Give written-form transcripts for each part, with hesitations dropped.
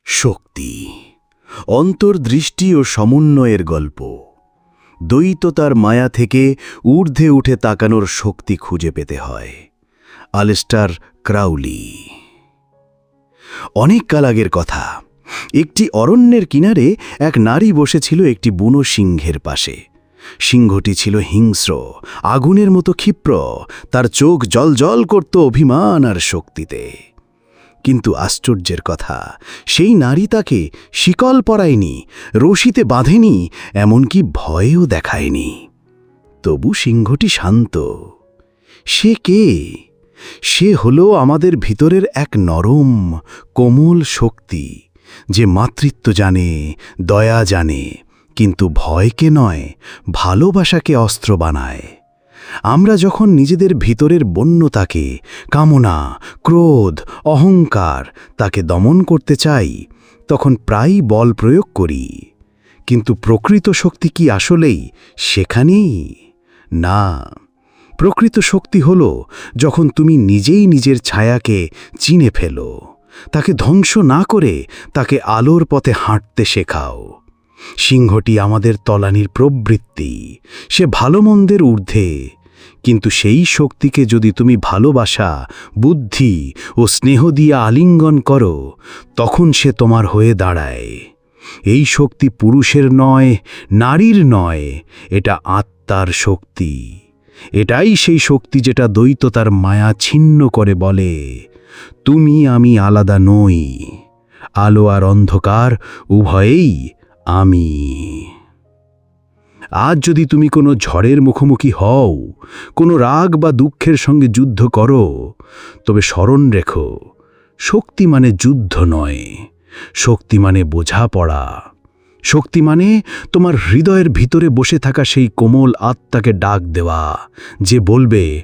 শক্তি, অন্তর্দৃষ্টি ও সমন্বয়ের গল্প। দ্বৈততার মায়া থেকে ঊর্ধ্বে উঠে তাকানোর শক্তি খুঁজে পেতে হয়। আলেস্টার ক্রাউলি। অনেক কাল আগের কথা। একটি অরণ্যের কিনারে এক নারী বসেছিল একটি বুনো সিংহের পাশে। সিংহটি ছিল হিংস্র, আগুনের মতো ক্ষিপ্র, তার চোখ জ্বলজ্বল করত অভিমান আর শক্তিতে। কিন্তু আশ্চর্যের কথা, সেই নারী তাকে শিকল পরায়নি, রশিতে বাঁধেনি, এমনকি ভয়ও দেখায়নি। তবু সিংহটি শান্ত। সে কে? সে হলো আমাদের ভিতরের এক নরম, কোমল শক্তি, যে মাতৃত্ব জানে, দয়া জানে, কিন্তু ভয়কে নয়, ভালোবাসাকে অস্ত্র বানায়। আমরা যখন নিজেদের ভিতরের বন্যতাকে, কামনা, ক্রোধ, অহংকার তাকে দমন করতে চাই, তখন প্রায়ই বল প্রয়োগ করি। কিন্তু প্রকৃত শক্তি কি আসলেই সেখানেই? না, প্রকৃত শক্তি হল যখন তুমি নিজেই নিজের ছায়াকে চিনে ফেলো, তাকে ধ্বংস না করে তাকে আলোর পথে হাঁটতে শেখাও। সিংহটি আমাদের তলানির প্রবৃত্তি, সে ভালো মন্দের ঊর্ধ্বে। কিন্তু সেই শক্তিকে যদি তুমি ভালোবাসা, বুদ্ধি ও স্নেহ দিয়ে আলিঙ্গন করো, তখন সে তোমার হয়ে দাঁড়ায়। এই শক্তি পুরুষের নয়, নারীর নয়, এটা আত্মার শক্তি। এটাই সেই শক্তি যেটা দ্বৈততার মায়া ছিন্ন করে বলে, তুমি আমি আলাদা নই, আলো আর অন্ধকার উভয়েই আমি। আজ যদি তুমি কোনো ঝড়ের মুখোমুখি হও, কোনো রাগ বা দুঃখের সঙ্গে যুদ্ধ করো, তবে স্মরণ রেখো, শক্তি মানে যুদ্ধ নয়, শক্তি মানে বোঝাপড়া। শক্তি মানে তোমার হৃদয়ের ভিতরে বসে থাকা সেই কোমল আত্মাকে ডাক দেওয়া, যে বলবে,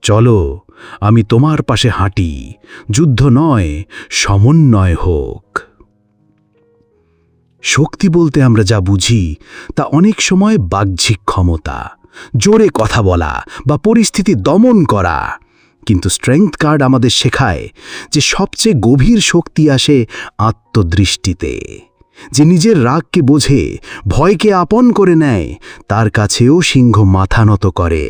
চলো আমি তোমার পাশে হাঁটি, যুদ্ধ নয়, সমন্বয় হোক। শক্তি বলতে আমরা যা বুঝি তা অনেক সময় বাহ্যিক ক্ষমতা, জোরে কথা বলা বা পরিস্থিতি দমন করা। কিন্তু স্ট্রেংথ কার্ড আমাদের শেখায় যে সবচেয়ে গভীর শক্তি আসে আত্মদৃষ্টিতে। যে নিজের রাগকে বোঝে, ভয়কে আপন করে নেয়, তার কাছেও সিংহ মাথা নত করে।